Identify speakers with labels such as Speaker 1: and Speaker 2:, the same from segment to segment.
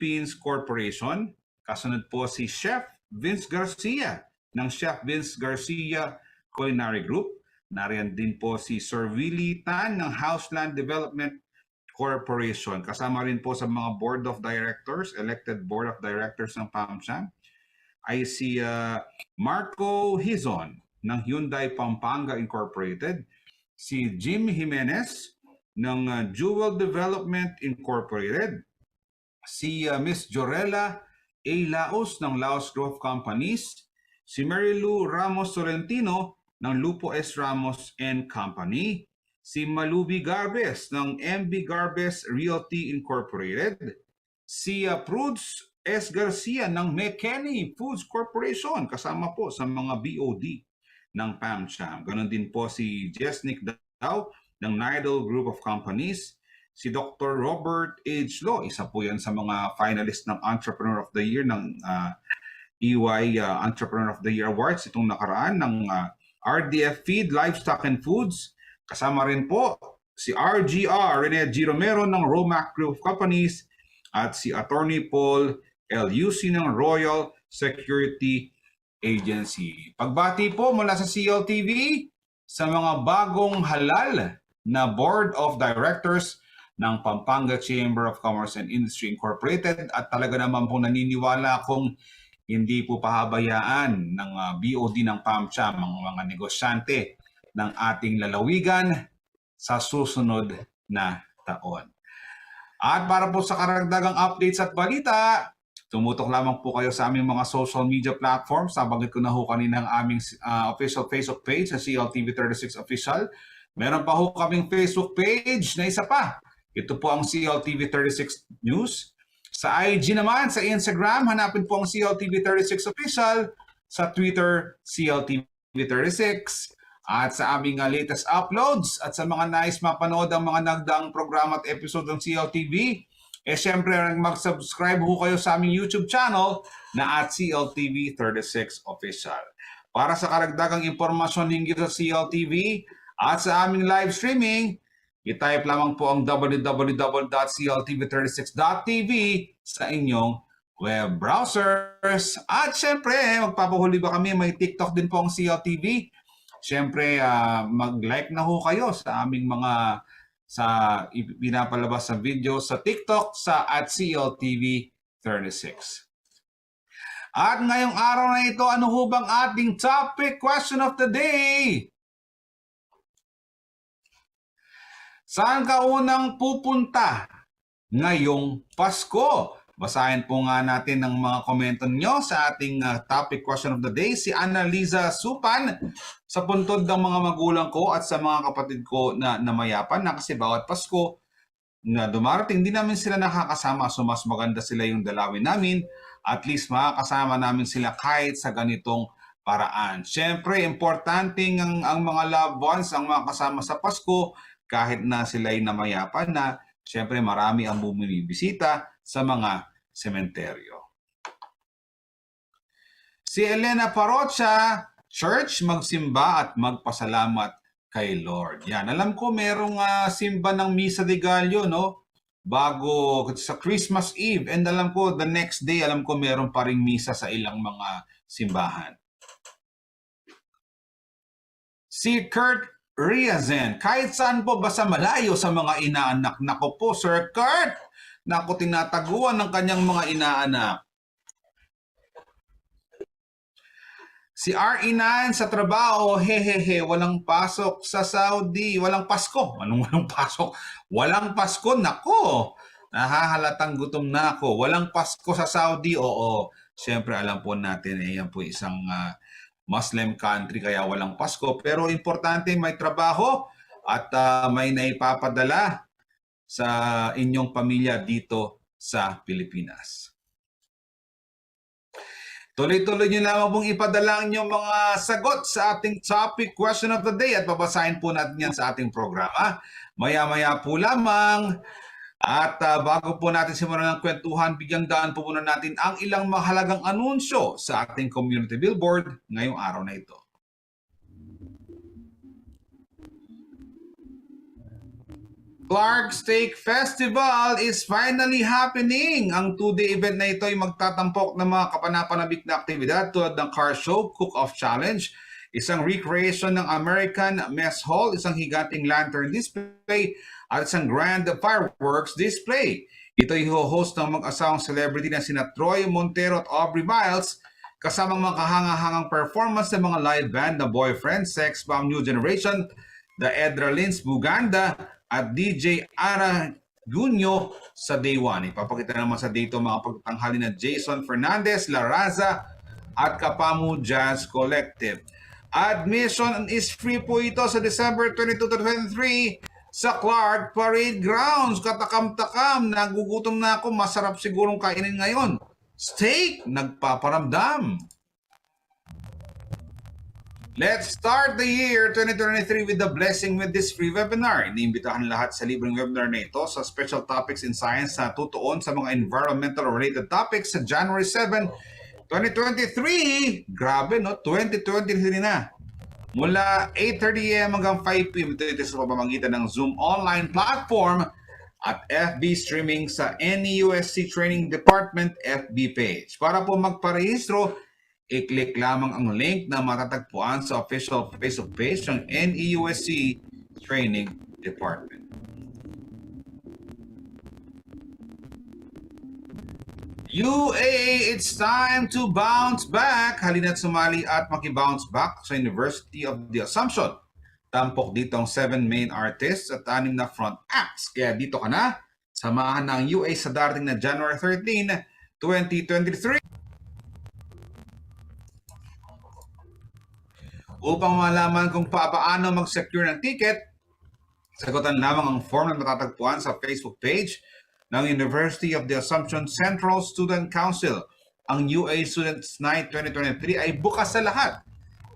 Speaker 1: Philippines Corporation. Kasunod po si Chef Vince Garcia ng Chef Vince Garcia Culinary Group. Nariyan din po si Sir Willie Tan ng Houseland Development Corporation. Kasama rin po sa mga board of directors, elected board of directors ng PAMCHAM, ay si Marco Hizon ng Hyundai Pampanga Incorporated, si Jim Jimenez ng Jewel Development Incorporated, si Miss Jorella A. Laos ng Laos Growth Companies, si Marilu Ramos Sorrentino ng Lupo S. Ramos and Company, si Malubi Garbes ng MB Garbes Realty Incorporated, si Prudes S. Garcia ng McKinney Foods Corporation, kasama po sa mga BOD ng PAMCHAM. Ganon din po si Jesnick Dao ng Nidal Group of Companies, si Dr. Robert H. Lo, isa po yan sa mga finalist ng Entrepreneur of the Year ng EY Entrepreneur of the Year Awards itong nakaraan ng RDF Feed, Livestock and Foods. Kasama rin po si RGR, Rene G. Romero ng Romac Group of Companies, at si Attorney Paul LUC ng Royal Security Agency. Pagbati po mula sa CLTV sa mga bagong halal na Board of Directors ng Pampanga Chamber of Commerce and Industry Incorporated, at talaga naman po naniniwala kung hindi po pahabayaan ng BOD ng PAMCHAM ang mga negosyante ng ating lalawigan sa susunod na taon. At para po sa karagdagang updates at balita, tumutok lamang po kayo sa aming mga social media platforms. Nabanggit ko na ho kanina ang aming official Facebook page sa CLTV36 Official. Meron pa ho kaming Facebook page na isa pa. Ito po ang CLTV36 News. Sa IG naman, sa Instagram, hanapin po ang CLTV36 Official. Sa Twitter, CLTV36. At sa aming latest uploads at sa mga nais mapanood ang mga nagdaang programa at episode ng CLTV, syempre mag-subscribe ho kayo sa aming YouTube channel na at CLTV36 Official. Para sa karagdagang impormasyon hinggil sa CLTV at sa aming live streaming, i-type lamang po ang www.cltv36.tv sa inyong web browsers. At syempre, magpapahuli ba kami, may TikTok din po ang CLTV. Syempre, mag-like na ho kayo sa aming mga pinapalabas sa video sa TikTok sa at CLTV36. At ngayong araw na ito, ano ho bang ating topic question of the day? Saan ka unang pupunta ngayong Pasko? Basahin po nga natin ang mga komento nyo sa ating topic question of the day. Si Annaliza Supan, sa puntod ng mga magulang ko at sa mga kapatid ko na namayapan na kasi bawat Pasko na dumarating, di namin sila nakakasama. So mas maganda sila yung dalawin namin. At least makakasama namin sila kahit sa ganitong paraan. Siyempre, importante ang mga loved ones, ang mga kasama sa Pasko, kahit na sila'y namayapan na, siyempre marami ang bumibisita sa mga sementeryo. Si Elena Parocha, church, magsimba at magpasalamat kay Lord. Yan, alam ko merong simba ng Misa de Gallo, no? Bago sa Christmas Eve. And alam ko, the next day, alam ko meron pa ring misa sa ilang mga simbahan. Si Kurt Riazen, kahit saan po basta malayo sa mga inaanak. Nako po, Sir Kurt! Nako, tinataguan ng kanyang mga inaanak. Si RE9 sa trabaho, hehehe, walang pasok sa Saudi, walang Pasko. Anong walang pasok? Walang Pasko, nako! Nahahalatang gutom na ako. Walang Pasko sa Saudi, oo. Siyempre, alam po natin, yan po isang Muslim country kaya walang Pasko, pero importante may trabaho at may naipapadala sa inyong pamilya dito sa Pilipinas. Tuloy-tuloy nyo lamang pong ipadala ang inyong mga sagot sa ating topic question of the day at babasahin po natin yan sa ating programa. Maya-maya po lamang. At bago po natin simulan ng kwentuhan, bigyang daan po muna natin ang ilang mahalagang anunsyo sa ating community billboard ngayong araw na ito. Clark Steak Festival is finally happening. Ang 2-day event na ito ay magtatampok ng mga kapanapanabik na aktibidad tulad ng car show, cook-off challenge, isang recreation ng American Mess Hall, isang higanting lantern display, at isang grand fireworks display. Ito ay ho-host ng mag-asawang celebrity na sina Troy Montero at Aubrey Miles, kasamang mga kahanga-hangang performance ng mga live band na Boyfriend, Sex Bomb New Generation, The Edra Lins Buganda, at DJ Ara Gunyo sa Day 1. Ipapakita naman sa Day 2 mga pagtatanghali na Jason Fernandez, La Raza, at Kapamu Jazz Collective. Admission is free po ito sa December 22 to 23 sa Clark Parade Grounds. Katakam-takam, nagugutom na ako, masarap sigurong kainin ngayon. Steak, nagpaparamdam. Let's start the year 2023 with the blessing with this free webinar. Iniimbitahan lahat sa libreng webinar na ito sa special topics in science na tutuon sa mga environmental related topics sa January 7, 2023. Grabe no, 2023 na. Mula 8:30 a.m. hanggang 5 p.m. Ito sa pamamagitan ng Zoom online platform at FB streaming sa NEUSC Training Department FB page. Para po magparehistro, i-click lamang ang link na matatagpuan sa official Facebook page ng NEUSC Training Department. UAA, it's time to bounce back. Halina't sumali at makibounce back sa University of the Assumption. Tampok dito ang 7 main artists at 6 na front acts. Kaya dito ka na, samahan ng UAA sa darating na January 13, 2023. Upang malaman kung paano mag-secure ng ticket, sagutan lamang ang form na matatagpuan sa Facebook page ng University of the Assumption Central Student Council. Ang UA Students Night 2023 ay bukas sa lahat.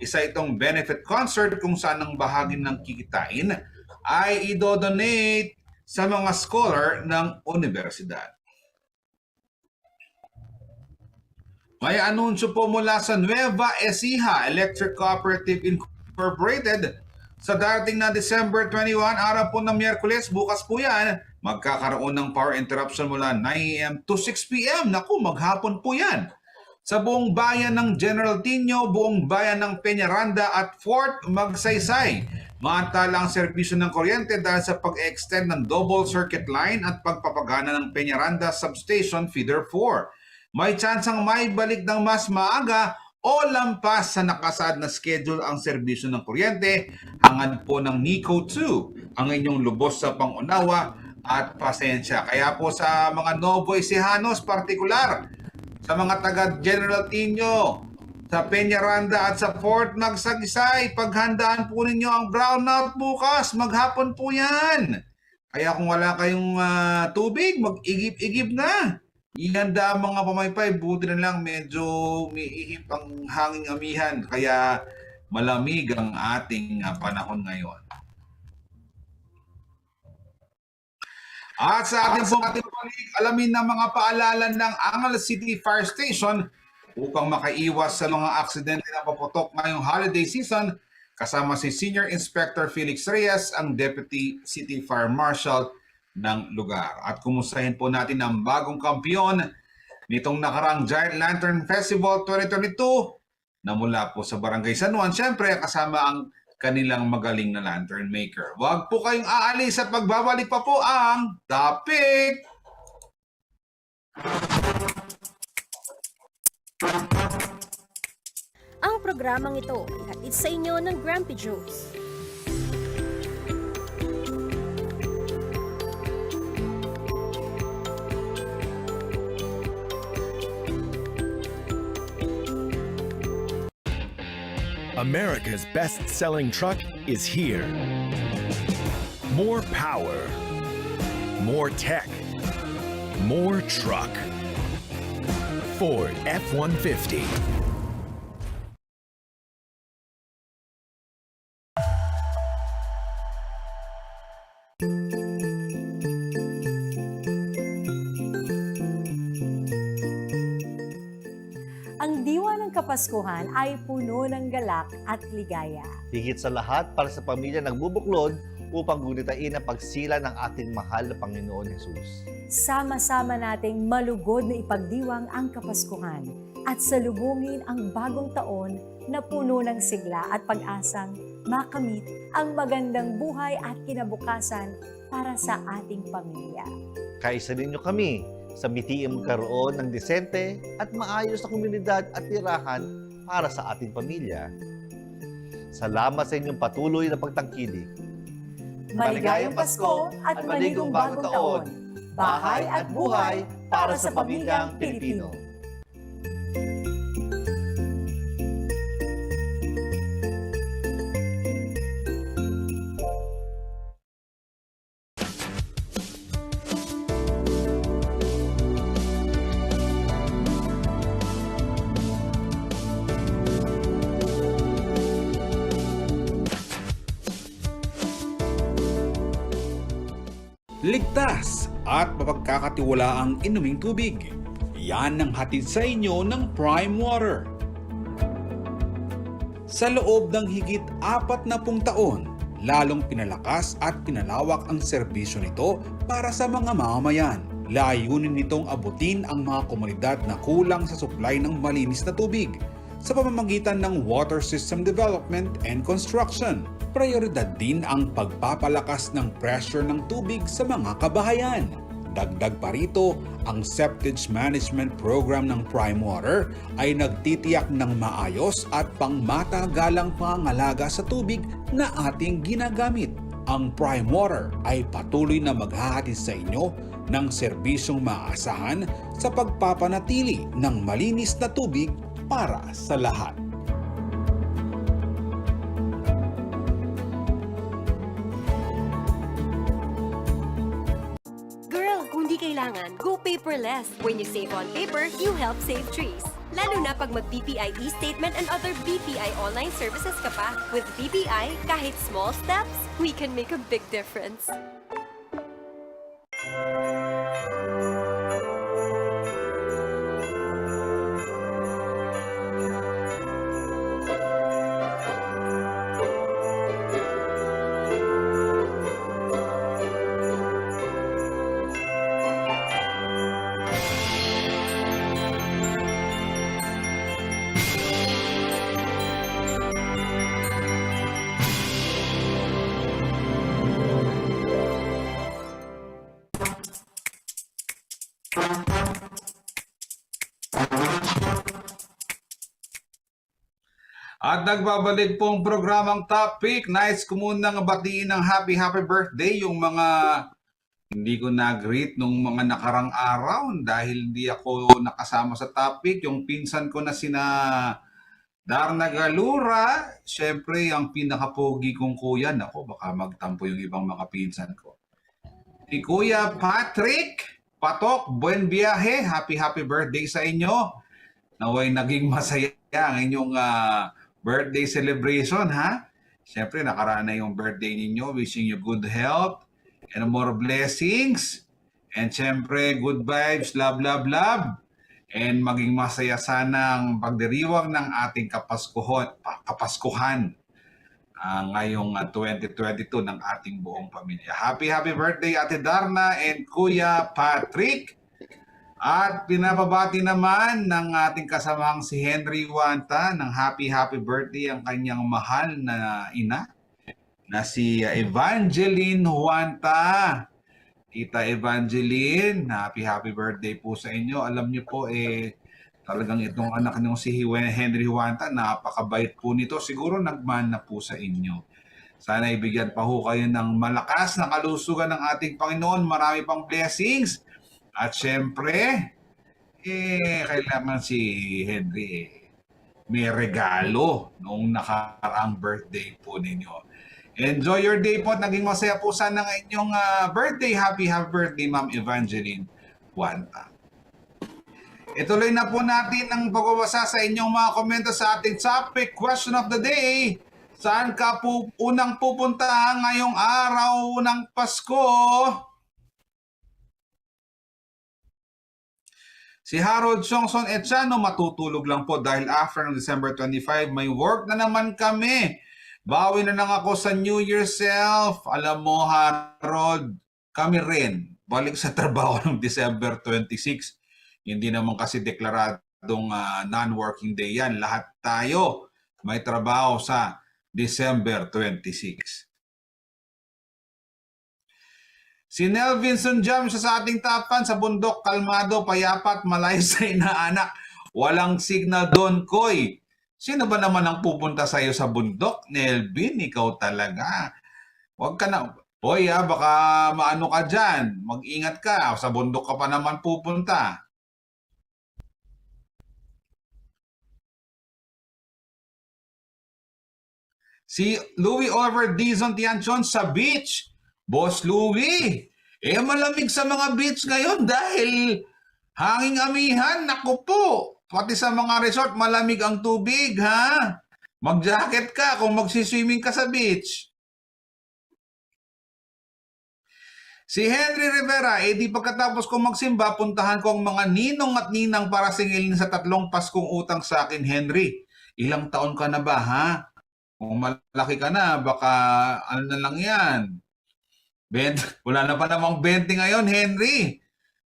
Speaker 1: Isa itong benefit concert kung saan ang bahagi ng kikitain ay idodonate sa mga scholar ng universidad. May anunsyo po mula sa Nueva Ecija Electric Cooperative Incorporated sa darating na December 21, araw po ng Miyerkules, bukas po yan, magkakaroon ng power interruption mula 9 a.m. to 6 p.m. Naku, maghapon po yan. Sa buong bayan ng General Tino, buong bayan ng Peñaranda at Fort Magsaysay. Maantala ang serbisyo ng kuryente dahil sa pag-extend ng double circuit line at pagpapagana ng Peñaranda Substation Feeder 4. May tsansang may balik ng mas maaga o lampas sa nakasaad na schedule ang serbisyo ng kuryente. Hangad po ng NECO 2 ang inyong lubos sa pangunawa at pasensya. Kaya po sa mga Novo Ecijanos partikular, sa mga taga General Tino, sa Peñaranda at sa Fort Magsaysay, paghandaan po ninyo ang brownout bukas. Maghapon po yan. Kaya kung wala kayong tubig, mag-igib-igib na. Ihanda ang mga pamaypay, buti na lang medyo umiihip ang hanging amihan, kaya malamig ang ating panahon ngayon. At sa ating balik, alamin ng mga paalala ng Angeles City Fire Station upang makaiwas sa mga aksidente na paputok ngayong holiday season, kasama si Senior Inspector Felix Reyes, ang Deputy City Fire Marshal ng lugar. At kumustahin po natin ang bagong kampiyon nitong nakarang Giant Lantern Festival 2022 na mula po sa Barangay San Juan, syempre kasama ang kanilang magaling na lantern maker. Huwag po kayong aalis at magbabalik pa po ang topic!
Speaker 2: Ang programang ito ay hatid sa inyo ng Grumpy Joes.
Speaker 3: America's best-selling truck is here. More power, more tech, more truck. Ford F-150.
Speaker 4: Ang diwa ng Kapaskuhan ay puno ng galak at ligaya.
Speaker 5: Higit sa lahat, para sa pamilya nagbubuklod, upang gunitain ang pagsila ng ating mahal na Panginoon Jesus.
Speaker 4: Sama-sama nating malugod na ipagdiwang ang Kapaskuhan at salubungin ang bagong taon na puno ng sigla at pag-asang makamit ang magandang buhay at kinabukasan para sa ating pamilya.
Speaker 5: Kaisa ninyo kami sa bitiing magkaroon ng desente at maayos na komunidad at tirahan para sa ating pamilya. Salamat sa inyong patuloy na pagtangkilik.
Speaker 4: Maligayang Pasko at maligong bagong taon. Bahay at buhay para sa pamilyang Pilipino.
Speaker 1: Ligtas at mapagkakatiwalaang inuming tubig. Yan ang hatid sa inyo ng Prime Water. Sa loob ng higit 40 taon, lalong pinalakas at pinalawak ang serbisyo nito para sa mga mamamayan. Layunin nitong abutin ang mga komunidad na kulang sa supply ng malinis na tubig sa pamamagitan ng water system development and construction. Prioridad din ang pagpapalakas ng pressure ng tubig sa mga kabahayan. Dagdag pa rito, ang septage management program ng Prime Water ay nagtitiyak ng maayos at pangmatagalang pangangalaga sa tubig na ating ginagamit. Ang Prime Water ay patuloy na maghahatid sa inyo ng serbisyong maaasahan sa pagpapanatili ng malinis na tubig para sa lahat.
Speaker 6: Kailangan, go paperless. When you save on paper, you help save trees. Lalo na pag mag-BPI e-statement and other BPI online services ka pa. With BPI, kahit small steps, we can make a big difference.
Speaker 1: At nagbabalik pong programang topic. Nice ko munang batiin ng happy birthday yung mga hindi ko na-greet nung mga nakarang araw dahil hindi ako nakasama sa topic. Yung pinsan ko na sina Darna Galura, syempre ang pinakapogi kong kuya. Nako, baka magtampo yung ibang mga pinsan ko. Si Kuya Patrick Patok, buen biyahe. Happy birthday sa inyo. Naway naging masaya ang inyong birthday celebration, ha? Siyempre, nakaraan na yung birthday ninyo. Wishing you good health and more blessings. And siyempre, good vibes, love. And maging masaya sana ang pagdiriwang ng ating kapaskuhan ngayong 2022 ng ating buong pamilya. Happy birthday, Ate Darna and Kuya Patrick. At pinapabati naman ng ating kasamang si Henry Wanta ng happy birthday ang kanyang mahal na ina na si Evangeline Wanta. Tita Evangeline, happy birthday po sa inyo. Alam niyo po talagang itong anak niyo si Henry Wanta, napakabait po nito. Siguro nagmana po sa inyo. Sana ibigyan pa ho kayo ng malakas na kalusugan ng ating Panginoon. Marami pang blessings. At syempre, kailangan si Henry may regalo noong nakaraang birthday po ninyo. Enjoy your day po. Naging masaya po sana ng inyong birthday. Happy birthday, Ma'am Evangeline Wanta. Ituloy na po natin ang pagbabasa sa inyong mga komento sa ating topic, question of the day. Saan ka po unang pupunta ngayong araw ng Pasko? Si Harold Songson Etiano, matutulog lang po dahil after ng December 25, may work na naman kami. Bawi na lang ako sa New Year self. Alam mo, Harold, kami rin. Balik sa trabaho ng December 26. Hindi naman kasi deklaradong non-working day yan. Lahat tayo may trabaho sa December 26. Si Nelvinson Jam siya sa ating top fan sa bundok, kalmado, payapat, malayo sa inaanak. Walang signal doon, Koy. Sino ba naman ang pupunta sa iyo sa bundok? Nelvin, ikaw talaga. Huwag ka na. Hoy, baka maano ka dyan. Mag-ingat ka. Sa bundok ka pa naman pupunta. Si Louis Oliver Dizon Tianchon sa beach. Boss Louis, malamig sa mga beach ngayon dahil hanging amihan. Naku po. Pati sa mga resort, malamig ang tubig, ha? Mag-jacket ka kung magsiswimming ka sa beach. Si Henry Rivera, di pagkatapos kong magsimba, puntahan ko ang mga ninong at ninang para singilin sa 3 Paskong utang sa akin, Henry. Ilang taon ka na ba, ha? Kung malaki ka na, baka ano na lang yan. Wala na pa namang 20 ngayon, Henry.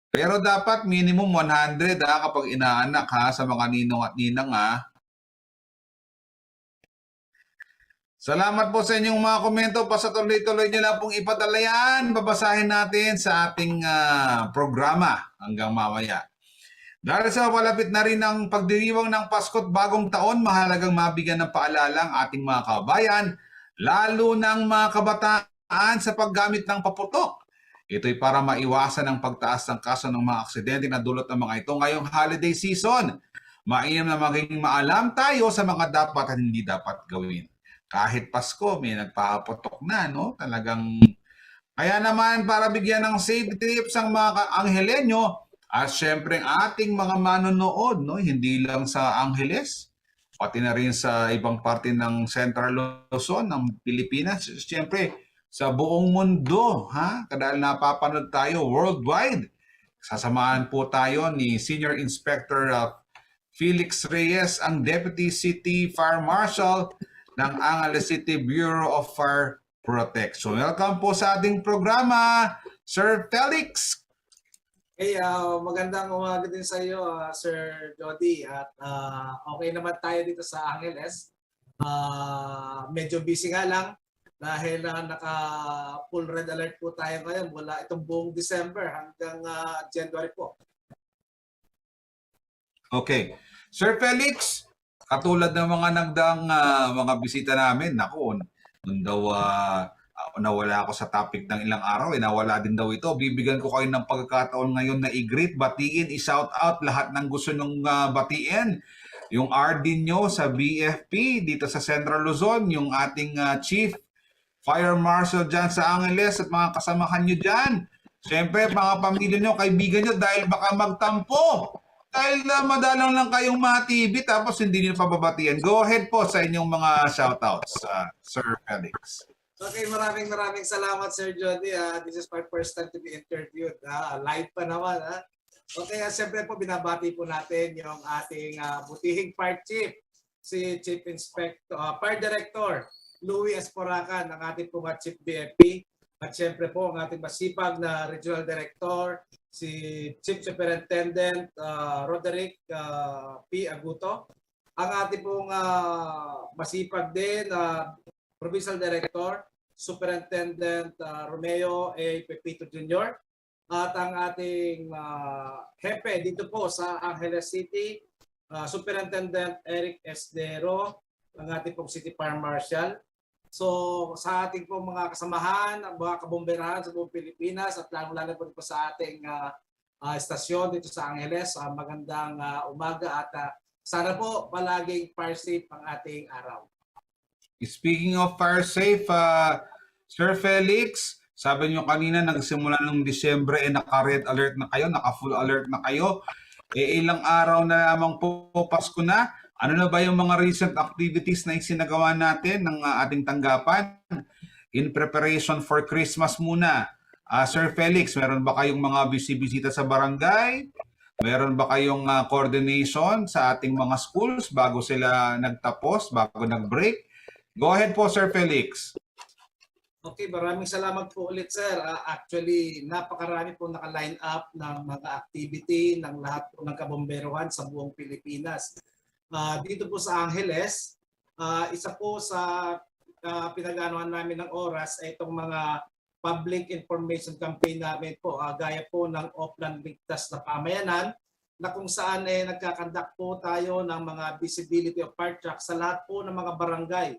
Speaker 1: Pero dapat minimum 100 kapag inaanak ha sa mga ninong at ninang ha. Salamat po sa inyong mga komento. Basta tuloy-tuloy nyo lang pong ipadala yan. Babasahin natin sa ating programa hanggang mamaya. Dahil sa palapit na rin ang pagdiriwang ng Pasko't Bagong Taon, mahalagang mabigyan ng paalala ang ating mga kabayan, lalo ng mga kabataan sa paggamit ng paputok. Ito'y para maiwasan ang pagtaas ng kaso ng mga aksidente na dulot ng mga ito ngayong holiday season. Mainam na maging maalam tayo sa mga dapat at hindi dapat gawin. Kahit Pasko, may nagpapaputok na, no? Talagang, kaya naman para bigyan ng safety tips ang mga Anghelenyo at syempre ang ating mga manonood, no? Hindi lang sa Angeles, pati na rin sa ibang parte ng Central Luzon, ng Pilipinas. Syempre, sa buong mundo, ha? Dahil napapanood tayo worldwide. Sasamahan po tayo ni Senior Inspector Felix Reyes, ang Deputy City Fire Marshal ng Angeles City Bureau of Fire Protection. Welcome po sa ating programa, Sir Felix.
Speaker 7: Hey, magandang umaga din sa iyo, Sir Jody. At okay naman tayo dito sa Angeles. Medyo busy nga lang dahil naka-full red alert po tayo ngayon mula itong buong December hanggang January po.
Speaker 1: Okay. Sir Felix, katulad ng mga nagdaang mga bisita namin, naku, nung daw nawala ako sa topic ng ilang araw, nawala din daw ito. Bibigyan ko kayo ng pagkakataon ngayon na i-greet, batiin, i-shout out lahat ng gusto nung batiin. Yung RD nyo sa BFP dito sa Central Luzon, yung ating Chief Fire Marshal dyan sa Angeles at mga kasamahan nyo dyan. Siyempre, mga pamilya nyo, kaibigan nyo, dahil baka magtampo. Dahil madalang lang kayong ma-TV tapos hindi nyo pababatian. Go ahead po sa inyong mga shoutouts, Sir Felix.
Speaker 7: Okay, maraming salamat, Sir Jody. This is my first time to be interviewed. Live pa naman. Okay, siyempre po binabati po natin yung ating butihing Fire Chief, si Chief Inspector, Fire Director, Louis Esporacan, ang ating pong Chief BFP. At siyempre po ang ating masipag na Regional Director, si Chief Superintendent Roderick P. Aguto. Ang ating pong masipag din Provincial Director, Superintendent Romeo A. Pepito Jr. At ang ating hepe dito po sa Angeles City, Superintendent Eric Esdero, ang ating pong City Fire Marshal. So sa ating pong mga kasamahan, ang mga kabomberahan sa buong Pilipinas at lalo-lalo po sa ating estasyon dito sa Angeles, magandang umaga at sana po palaging fire safe ang ating araw.
Speaker 1: Speaking of fire safe, Sir Felix, sabi nyo kanina nagsimula ng Disyembre naka-red alert na kayo, naka-full alert na kayo. Ilang araw na lamang po Pasko na. Ano na ba yung mga recent activities na isinagawa natin ng ating tanggapan in preparation for Christmas muna? Sir Felix, meron ba kayong mga bisita sa barangay? Meron ba kayong coordination sa ating mga schools bago sila nagtapos, bago nag-break? Go ahead po, Sir Felix.
Speaker 7: Okay, maraming salamat po ulit, sir. Actually, napakarami po naka-line up ng mga activity ng lahat po ng kabomberuhan sa buong Pilipinas. Dito po sa Angeles, isa po sa pinag-anuhan namin ng oras ay itong mga public information campaign namin po, gaya po ng Oplan Ligtas na Pamayanan, na kung saan nagkakandak po tayo ng mga visibility of fire trucks sa lahat po ng mga barangay.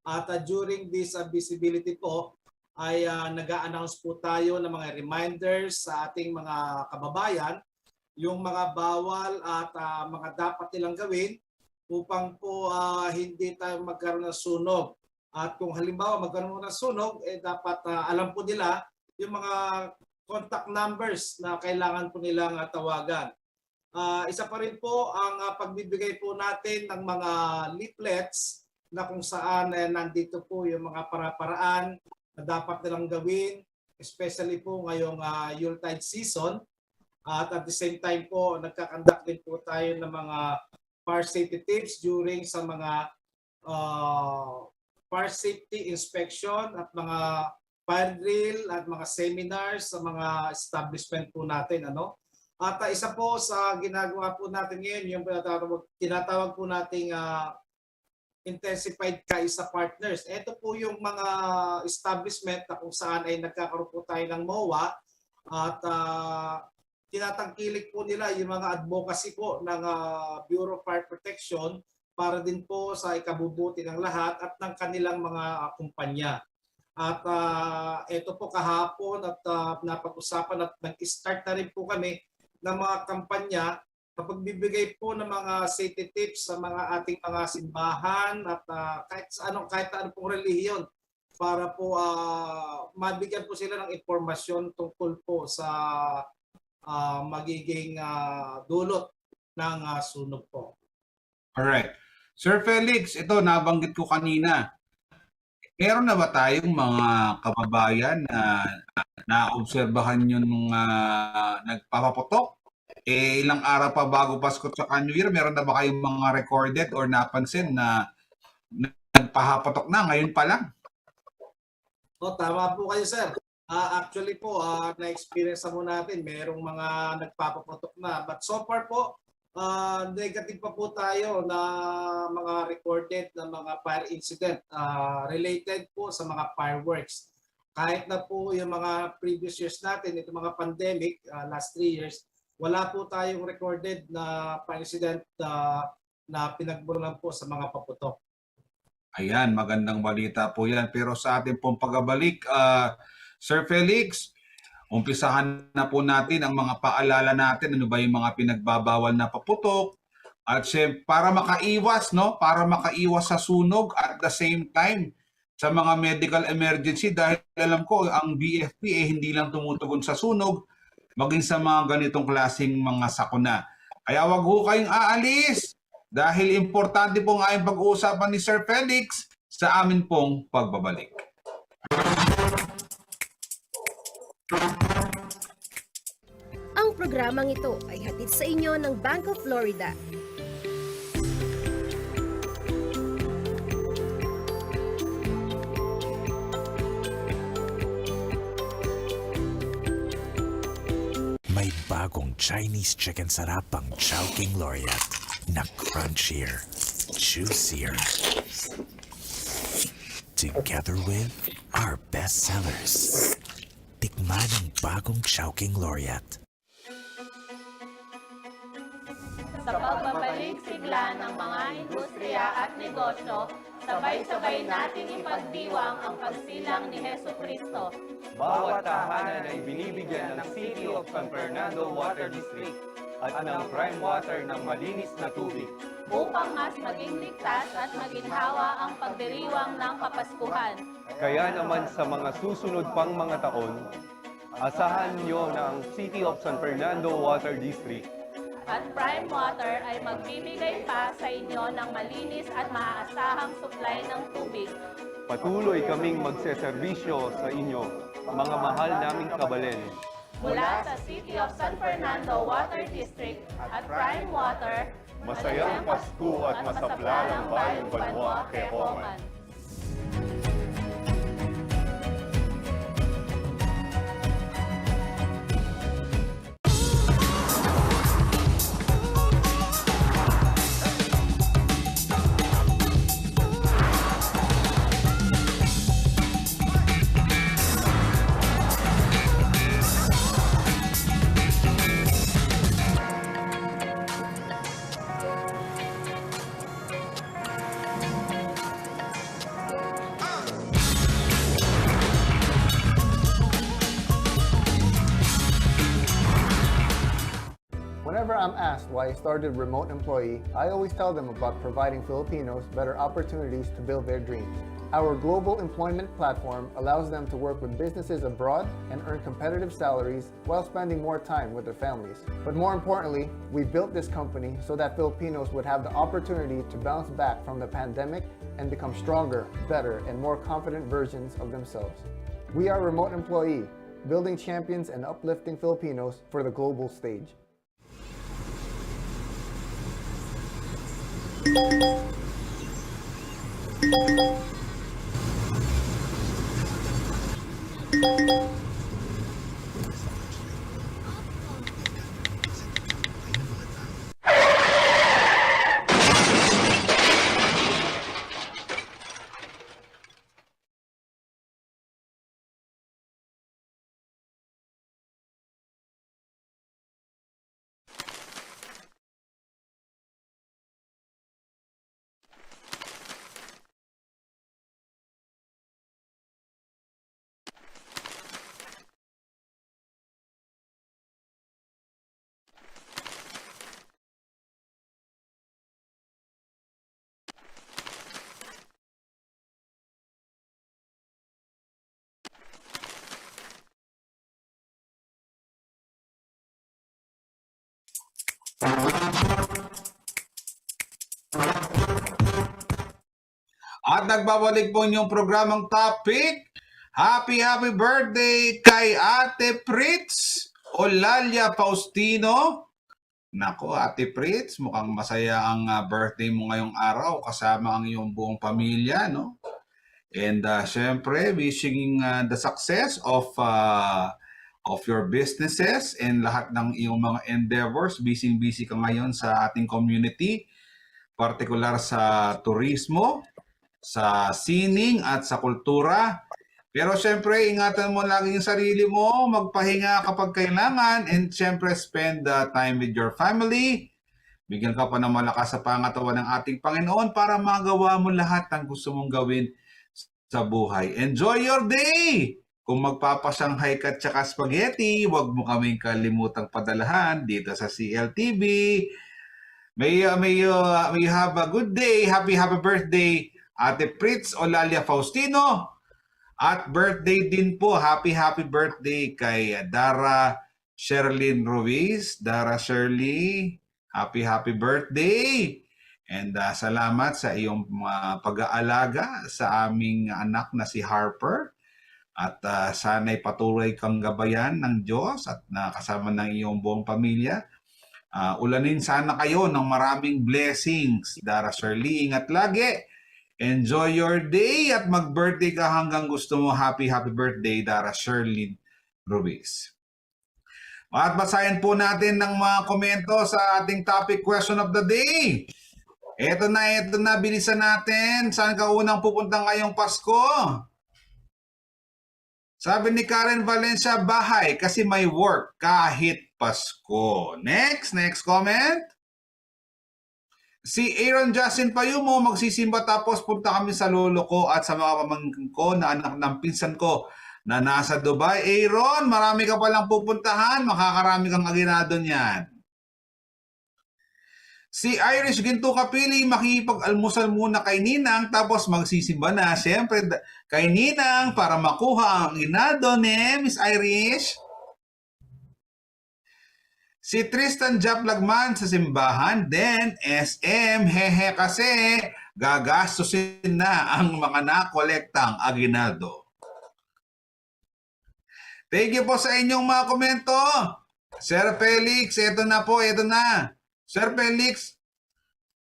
Speaker 7: At during this visibility po ay nag-a-announce po tayo ng mga reminders sa ating mga kababayan, yung mga bawal at mga dapat nilang gawin upang po hindi tayo magkaroon ng sunog. At kung halimbawa magkaroon ng sunog, dapat alam po nila yung mga contact numbers na kailangan po nilang tawagan. Isa pa rin po ang pagbibigay po natin ng mga leaflets na kung saan nandito po yung mga para-paraan na dapat nilang gawin, especially po ngayong Yuletide season. At the same time po, nagkakandak din po tayo ng mga fire safety tips during sa mga fire safety inspection at mga fire drill at mga seminars sa mga establishment po natin. At isa po sa ginagawa po natin ngayon, yung tinatawag po nating intensified kaisa partners. Ito po yung mga establishment na kung saan ay nagkakaroon po tayo ng MOA at tinatangkilik po nila yung mga advocacy po ng Bureau of Fire Protection para din po sa ikabubuti ng lahat at ng kanilang mga kumpanya. At ito po kahapon at napag-usapan at nag-start na rin po kami ng mga kampanya kapag bibigay po ng mga safety tips sa mga ating mga simbahan at kahit ano pong relihiyon para po mabigyan po sila ng impormasyon tungkol po sa magiging dulot ng sunog po.
Speaker 1: Alright. Sir Felix, ito nabanggit ko kanina. Meron na ba tayong mga kababayan na naobserbahan yung mga nagpapaputok? Ilang araw pa bago Pasko at New Year, meron na ba kayong mga recorded or napansin na nagpapaputok na ngayon pa lang?
Speaker 7: Tama po kayo, sir. Actually po, na-experience mo natin, merong mga nagpapaputok na. But so far po, negative pa po tayo na mga recorded na mga fire incident related po sa mga fireworks. Kahit na po yung mga previous years natin, itong mga pandemic, last 3 years, wala po tayong recorded na fire incident na pinagbulan po sa mga paputok.
Speaker 1: Ayan, magandang balita po yan. Pero sa ating pong pagbabalik, Sir Felix, umpisahan na po natin ang mga paalala natin, ano ba yung mga pinagbabawal na paputok, at para makaiwas, para makaiwas sa sunog at the same time sa mga medical emergency, dahil alam ko ang BFP hindi lang tumutugon sa sunog, maging sa mga ganitong klaseng mga sakuna. Kaya wag ho kayong aalis dahil importante po nga yung pag-uusapan ni Sir Felix sa amin pong pagbabalik.
Speaker 2: Ang programang ito ay hatid sa inyo ng Bank of Florida.
Speaker 3: May bagong Chinese chicken sarap ang Chowking Laureate na crunchier, juicier. Together with our best sellers. Tikman ang bagong Chowking Laureate.
Speaker 8: Sa pagbabalik sigla ng mga industriya at negosyo, sabay-sabay nating ipagdiwang ang pagsilang ni Jesucristo.
Speaker 9: Bawat tahanan ay binibigyan ng City of San Fernando Water District at ng prime water ng malinis na tubig.
Speaker 8: Upang mas maging ligtas at maginhawa ang pagdiriwang ng Kapaskuhan.
Speaker 9: Kaya naman sa mga susunod pang mga taon, asahan niyo na ang City of San Fernando Water District
Speaker 8: At Prime Water ay magbibigay pa sa inyo ng malinis at maaasahang supply ng tubig.
Speaker 9: patuloy kaming magseserbisyo sa inyo, mga mahal naming kabalen.
Speaker 8: Mula sa City of San Fernando Water District at Prime Water,
Speaker 9: Masayang Pasko at masaplalang Bayang Banwa, Kehoman.
Speaker 10: why I started Remote Employee, I always tell them about providing Filipinos better opportunities to build their dreams. Our global employment platform allows them to work with businesses abroad and earn competitive salaries while spending more time with their families. But more importantly, we built this company so that Filipinos would have the opportunity to bounce back from the pandemic and become stronger, better, and more confident versions of themselves. We are Remote Employee, building champions and uplifting Filipinos for the global stage.
Speaker 1: At nagbabalik po inyong programang topic. Happy birthday kay Ate Pritz Olalia Faustino. Nako, Ate Pritz, mukhang masaya ang birthday mo ngayong araw kasama ang iyong buong pamilya, no? And syempre, wishing the success of your businesses and lahat ng iyong mga endeavors. Busy ka ngayon sa ating community, partikular sa turismo, sa sining at sa kultura. Pero syempre, ingatan mo lagi yung sarili mo, magpahinga kapag kailangan, and syempre, spend time with your family. Bigyan ka pa ng malakas sa pangatawan ng ating Panginoon para magawa mo lahat ng gusto mong gawin sa buhay. Enjoy your day! Kung magpapasanghay ka tsaka spaghetti, huwag mo kaming kalimutang padalahan dito sa CLTV. May you have a good day. Happy birthday, Ate Pritz Olalia Faustino. At birthday din po, happy birthday kay Dara Sherlyn Ruiz. Dara Shirley, happy birthday. And salamat sa iyong pag-aalaga sa aming anak na si Harper. At sana'y patuloy kang gabayan ng Diyos at nakasama ng iyong buong pamilya. Ulanin sana kayo ng maraming blessings. Dara Shirley, ingat lagi. Enjoy your day at mag-birthday ka hanggang gusto mo. Happy birthday, Dara Sherlyn Ruiz. At basahin po natin ng mga komento sa ating topic question of the day. Ito na, bilisan natin. Saan ka unang pupunta ngayong Pasko? Sabi ni Karen Valencia, bahay kasi may work kahit Pasko. Next comment. Si Aaron Justin Payumo, magsisimba tapos punta kami sa lolo ko at sa mga pamangkin ko na anak ng pinsan ko na nasa Dubai. Aaron, marami ka palang pupuntahan. Makakarami kang aginado niyan. Si Irish Ginto Kapili, makikipag-almusal muna kay Ninang tapos magsisimba na. Siyempre, kay Ninang para makuha ang aginado ni Miss Irish. Si Tristan Japlagman sa simbahan, then SM, hehe kasi gagastusin na ang mga nakolektang aginaldo. Thank you po sa inyong mga komento. Sir Felix, ito na. Sir Felix,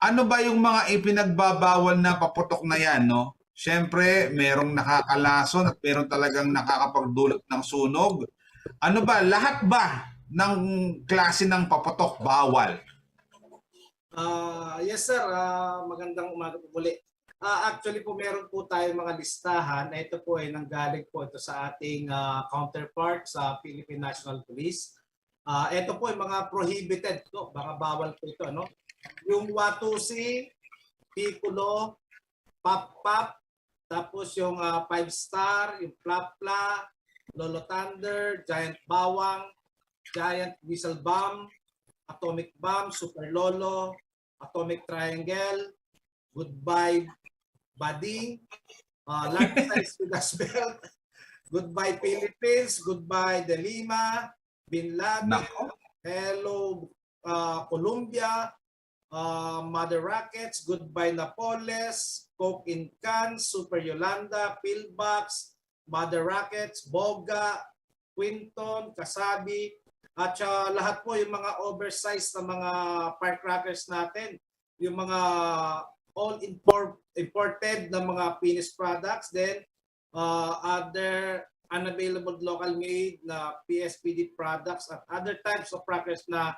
Speaker 1: ano ba yung mga ipinagbabawal na paputok na yan, no? Siyempre, merong nakakalason at meron talagang nakakapagdulot ng sunog. Ano ba, lahat ba ng klase ng paputok bawal?
Speaker 7: Yes sir, magandang umaga po muli. Actually po meron po tayong mga listahan na ito po ay nanggaling po ito sa ating counterpart sa Philippine National Police. Ito po ay mga prohibited po, baka bawal po ito, no? Yung Watusi, Piccolo, Pop, tapos yung 5-star, yung Plapla, Lolo Thunder, Giant Bawang, Giant Whistle Bomb, Atomic Bomb, Super Lolo, Atomic Triangle, Goodbye Bading, Large Size with a Belt, Goodbye Philippines, Goodbye De Lima, Bin Laden,
Speaker 1: Nako.
Speaker 7: Hello Colombia, Mother Rackets, Goodbye Napoles, Coke in Can, Super Yolanda, Pillbox, Mother Rackets, Boga, Quinton, Kasabi, at lahat po yung mga oversized na mga firecrackers natin, yung mga all imported na mga finished products, then other unavailable local made na PSPD products at other types of crackers na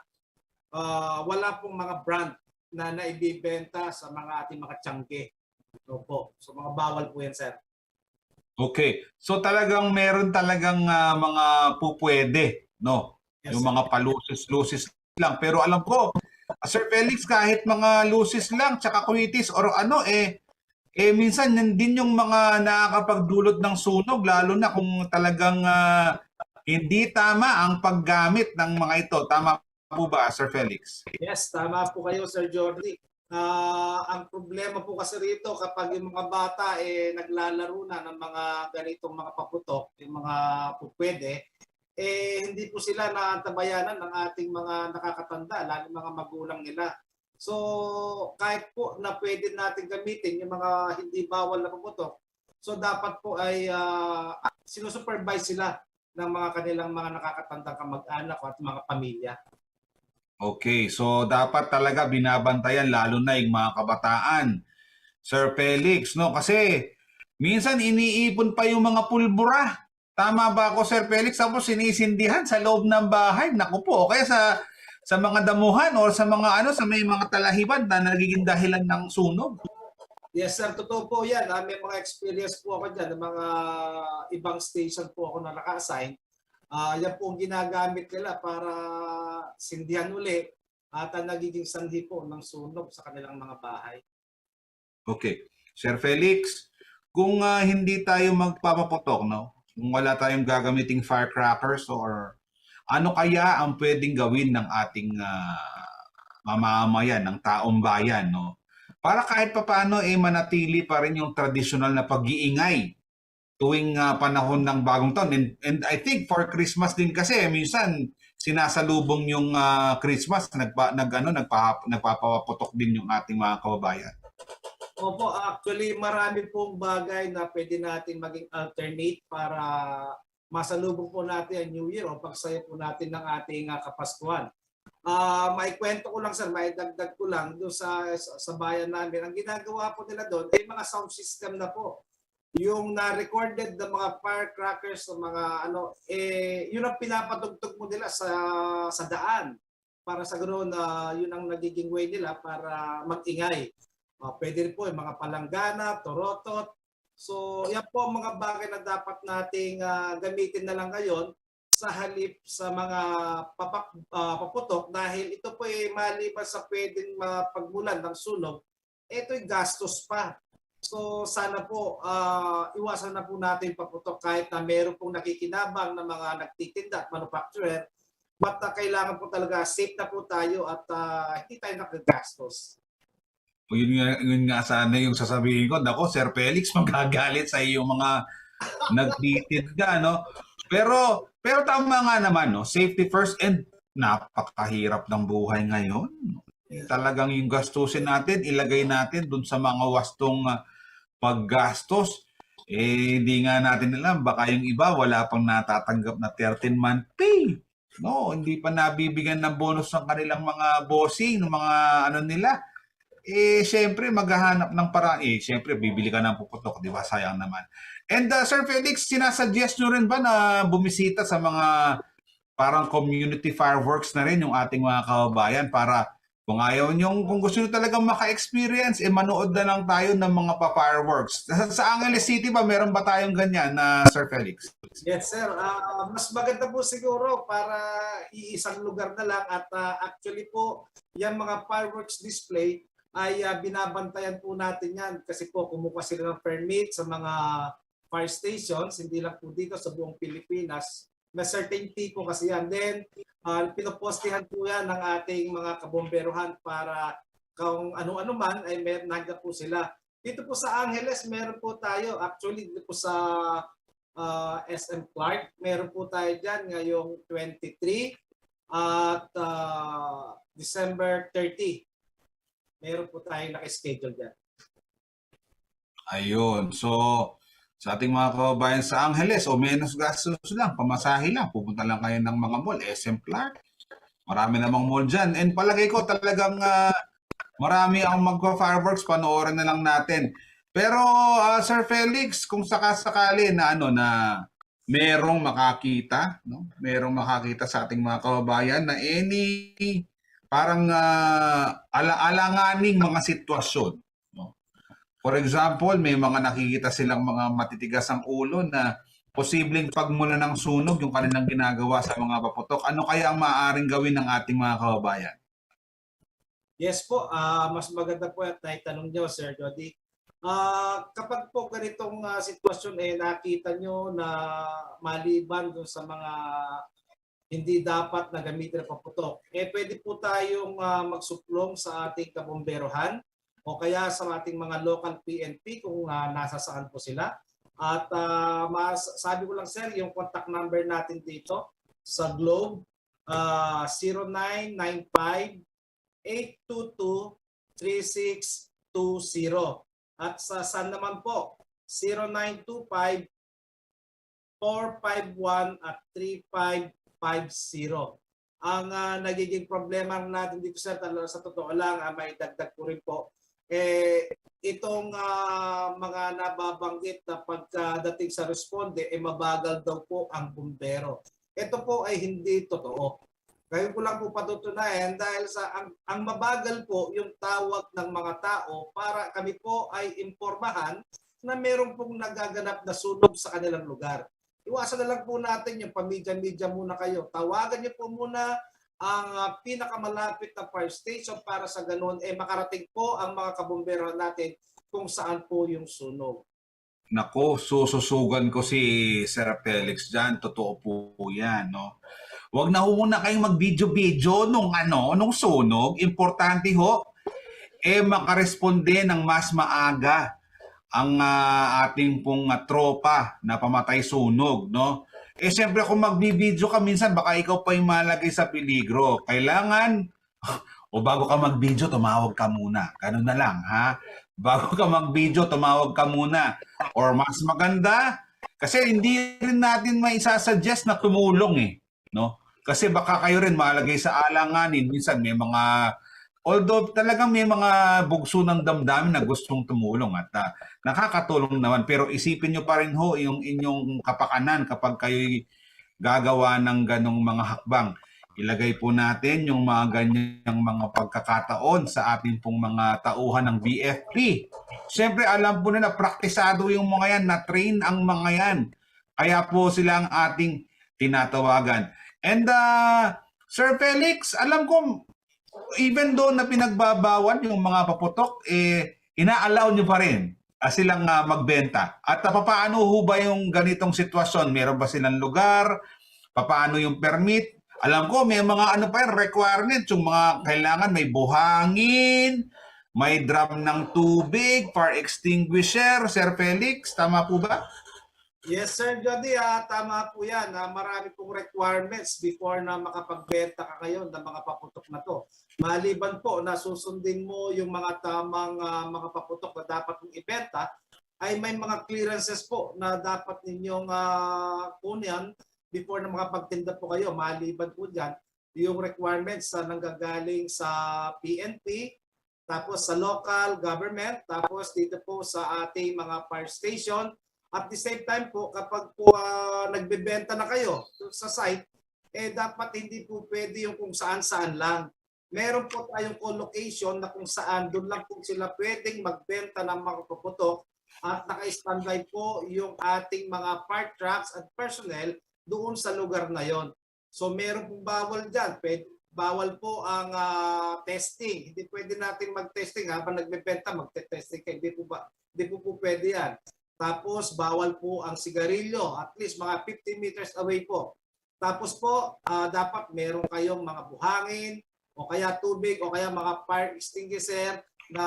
Speaker 7: wala pong mga brand na naibibenta sa mga ating mga tiyangge. Opo. So mga bawal po yan, sir.
Speaker 1: Okay. So talagang meron talagang mga pupwede, no?
Speaker 7: Yes,
Speaker 1: Yung
Speaker 7: sir.
Speaker 1: mga palusis-lusis lang. Pero alam ko, Sir Felix, kahit mga lusis lang, tsaka kuitis, or ano, minsan yan din yung mga nakakapagdulot ng sunog, lalo na kung talagang hindi tama ang paggamit ng mga ito. Tama po ba, Sir Felix?
Speaker 7: Yes, tama po kayo, Sir Jordi. Ang problema po kasi rito kapag yung mga bata naglalaro na ng mga ganitong mga paputok, yung mga pupwede, hindi po sila naantabayanan ng ating mga nakakatanda, lalo mga magulang nila. So kahit po na pwede natin gamitin yung mga hindi bawal na paputok, so dapat po ay sinusupervise sila ng mga kanilang mga nakakatandang kamag-anak at mga pamilya.
Speaker 1: Okay, so dapat talaga binabantayan lalo na yung mga kabataan. Sir Felix, no? Kasi minsan iniipon pa yung mga pulbura. Tama ba ako, Sir Felix? Tapos sinisindihan sa loob ng bahay. Naku po, o kaya sa mga damuhan o sa mga sa may mga talahiban na nagiging dahilan ng sunog.
Speaker 7: Yes, sir. Totoo po yan. May mga experience po ako dyan ng mga ibang station po ako na naka-assign. Yan po ang ginagamit nila para sindihan uli at nagiging sanhi po ng sunog sa kanilang mga bahay.
Speaker 1: Okay. Sir Felix, kung hindi tayo magpapaputok, no? Kung wala tayong gagamiting firecrackers or ano kaya ang pwedeng gawin ng ating mamamayan, ng taong bayan, no? Para kahit papaano manatili pa rin yung traditional na pag-iingay tuwing panahon ng bagong taon. And I think for Christmas din kasi minsan sinasalubong yung Christmas, nagpapaputok din yung ating mga kababayan.
Speaker 7: Opo, actually marami pong bagay na pwede natin maging alternate para masalubong po natin ang New Year o pagsaya po natin ng ating Kapaskuhan. May kwento ko lang, sir, may dagdag ko lang doon sa bayan namin. Ang ginagawa po nila doon ay mga sound system na po. Yung na-recorded na mga firecrackers o mga yun ang pinapatugtog mo nila sa daan. Para sa ganoon yun ang nagiging way nila para mag-ingay. Pwede rin po yung mga palanggana, torotot. So yan po ang mga bagay na dapat nating gamitin na lang ngayon sa halip sa mga paputok dahil ito po maliban sa pwedeng mapagmulan ng sunog, ito'y gastos pa. So sana po iwasan na po natin paputok kahit na meron pong nakikinabang na mga nagtitinda at manufacturer. But kailangan po talaga safe na po tayo at hindi tayo nakagastos.
Speaker 1: Yun nga sana yung sasabihin ko. Nako, Sir Felix, magagalit sa iyong mga nagtitinda, no? Pero tama nga naman, no? Safety first, and napakahirap ng buhay ngayon. Talagang yung gastusin natin, ilagay natin dun sa mga wastong paggastos. Hindi nga natin alam, baka yung iba wala pang natatanggap na 13-month pay. No, hindi pa nabibigyan ng bonus ng kanilang mga bossing, ng mga nila. Siyempre maghahanap ng paraan. Siyempre bibili ka ng puputok, di ba? Sayang naman. And Sir Felix, sinasuggest nyo rin ba na bumisita sa mga parang community fireworks na rin yung ating mga kababayan para kung ayaw nyo, kung gusto nyo talagang maka-experience, manood na lang tayo ng mga pa-fireworks. Sa Angeles City ba, meron ba tayong ganyan na Sir Felix?
Speaker 7: Yes, sir. Mas maganda po siguro para iisang lugar na lang at actually po, yung mga fireworks display ay binabantayan po natin yan kasi po kumuha sila ng permit sa mga fire stations, hindi lang po dito sa buong Pilipinas. May certainty po kasi yan. Then, pinopostihan po yan ng ating mga kabomberohan para kung ano-ano man ay nandiyan po sila. Dito po sa Angeles, meron po tayo. Actually, dito po sa SM Clark, meron po tayo dyan ngayong 23 at December 30. Meron po tayo naka-schedule dyan.
Speaker 1: Ayun. So, sa ating mga kababayan sa Angeles, o menos gastos lang, pamasahe lang. Pupunta lang kayo ng mga mall, SM Clark. Marami namang mall dyan. And palagay ko talagang marami ang magpa-fireworks, panoorin na lang natin. Pero Sir Felix, kung sakasakali na merong makakita, no? Merong makakita sa ating mga kababayan na any parang alanganing mga sitwasyon. For example, may mga nakikita silang mga matitigas ang ulo na posibleng pagmula ng sunog yung kanilang ginagawa sa mga paputok. Ano kaya ang maaaring gawin ng ating mga kababayan?
Speaker 7: Yes po, mas maganda po at naitanong niyo, Sir Jody. Kapag po ganitong sitwasyon nakita nyo na maliban dun sa mga hindi dapat na gamitin na paputok, pwede po tayong magsuplong sa ating kabomberohan o kaya sa ating mga local PNP kung nasa saan po sila. At sabi ko lang sir, yung contact number natin dito sa Globe, 0995-822-3620. At sa San naman po, 0925-451 at 3550. Ang nagiging problema natin dito sir, sa totoo lang, may dagdag ko rin po, itong mga nababanggit na pagdating sa responde, mabagal daw po ang bumbero. Ito po ay hindi totoo. Ngayon ko lang po patutunayan dahil ang mabagal po yung tawag ng mga tao para kami po ay impormahan na meron pong nagaganap na sunog sa kanilang lugar. Iwasan na lang po natin yung pamidya-midya muna kayo. Tawagan niyo po muna ang pinakamalapit na fire station para sa ganun makarating po ang mga kabombero natin kung saan po yung sunog.
Speaker 1: Nako, sususugan ko si Sir Felix dyan. Totoo po yan, no? Huwag na ho muna kayong mag-video-video nung sunog. Importante ho, makaresponde ng mas maaga ang ating pong tropa na pamatay sunog, no? Siyempre kung magbibideo ka minsan, baka ikaw pa yung malagay sa peligro. Kailangan, o bago ka mag-video, tumawag ka muna. Ganun na lang, ha? Bago ka mag-video, tumawag ka muna. Or mas maganda, kasi hindi rin natin maisasuggest na tumulong no? Kasi baka kayo rin malagay sa alanganin. Minsan may mga, although talagang may mga bugso ng damdamin na gustong tumulong at nakakatulong naman. Pero isipin nyo pa rin ho yung inyong kapakanan kapag kayo'y gagawa ng ganong mga hakbang. Ilagay po natin yung mga ganyang mga pagkakataon sa ating pong mga tauhan ng BFP. Siyempre alam po na praktisado yung mga yan, na-train ang mga yan. Kaya po sila ang ating tinatawagan. And Sir Felix, alam ko, even though na pinagbabawal yung mga paputok, ina-allow nyo pa rin silang magbenta. At papaano ho ba yung ganitong sitwasyon? Meron ba silang lugar? Papaano yung permit? Alam ko, may mga requirement. Yung mga kailangan may buhangin, may drum ng tubig, fire extinguisher. Sir Felix, tama po ba?
Speaker 7: Yes, Sir Jody, tama po yan. Marami pong requirements before na makapagbenta ka ngayon ng mga paputok na to. Maliban po na susundin mo yung mga tamang mga paputok na dapat mong ibenta, ay may mga clearances po na dapat ninyong kunin before na makapagtinda po kayo. Maliban po dyan, yung requirements na nanggagaling sa PNP, tapos sa local government, tapos dito po sa ating mga fire station. At the same time po, kapag po nagbebenta na kayo sa site, dapat hindi po pwede yung kung saan-saan lang. Meron po tayong co-location na kung saan doon lang po sila pwedeng magbenta ng mga paputok at naka-standby po yung ating mga fire trucks at personnel doon sa lugar na yon. So meron pong bawal dyan. Bawal po ang testing. Hindi pwede natin mag-testing habang nagbebenta, magte-testing. Hindi po pwede yan. Tapos bawal po ang sigarilyo, at least mga 50 meters away po. Tapos po, dapat meron kayong mga buhangin o kaya tubig o kaya mga fire extinguisher na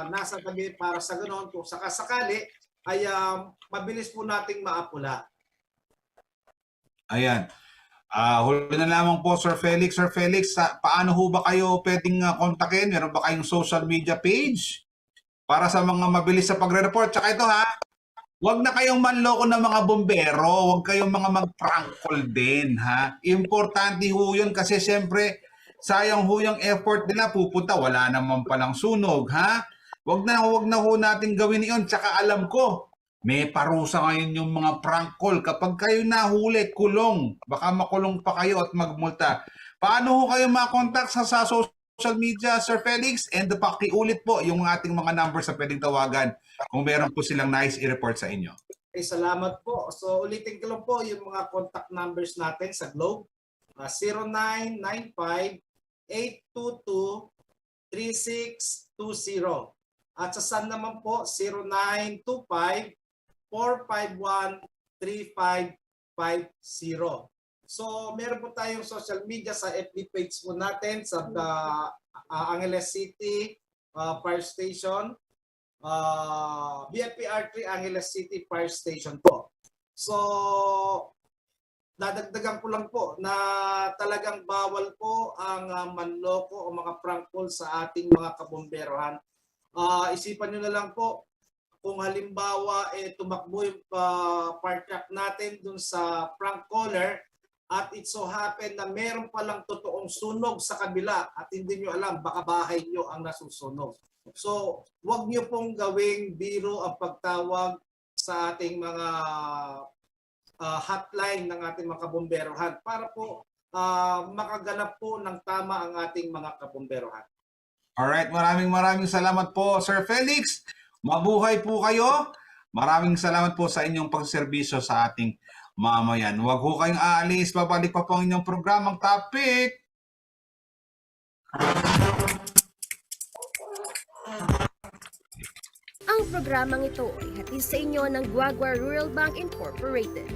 Speaker 7: nasa tabi para sa ganoon kung sakasakali ay mabilis po nating maapula.
Speaker 1: Ayan. Huli na lamang po, Sir Felix. Sir Felix, paano ho ba kayo pwedeng kontakin? Meron ba kayong social media page para sa mga mabilis sa pagre-report? Tsaka ito ha, huwag na kayong manloko ng mga bombero. Huwag kayong mga mag-prank call din ha. Importante ho yun kasi siyempre sayang ho yung effort nila. Pupunta, wala naman palang sunog ha. Huwag na ho natin gawin yun. Tsaka alam ko, may parusa ngayon yung mga prank call. Kapag kayo nahuli, kulong. Baka makulong pa kayo at magmulta. Paano ho kayo makontakt sa social media, Sir Felix? And pakiulit po yung ating mga numbers sa pwedeng tawagan kung meron po silang nice i-report sa inyo.
Speaker 7: Okay, salamat po. So ulitin ko lang po yung mga contact numbers natin sa Globe. 0995-822-3620. At sa Sun naman po, 0925-451-3550. So meron po tayong social media sa FB page po natin sa Angeles City Fire Station. BFPR3 Angeles City Fire Station po. So, dadagdagan ko lang po na talagang bawal po ang manloko o mga prank call sa ating mga kabomberohan. Isipan nyo na lang po kung halimbawa tumakbo yung fire truck natin dun sa prank caller at it so happen na meron palang totoong sunog sa kabila at hindi nyo alam, baka bahay nyo ang nasusunog. So, huwag niyo pong gawing biro ang pagtawag sa ating mga hotline ng ating mga kabomberohan para po makaganap po ng tama ang ating mga kabomberohan.
Speaker 1: Alright, maraming salamat po, Sir Felix. Mabuhay po kayo. Maraming salamat po sa inyong pagserbisyo sa ating mamayan. Huwag ho kayong aalis. Babalik pa po ang inyong programang topic.
Speaker 2: Ang programang ito ay hatid sa inyo ng Guagua Rural Bank Incorporated.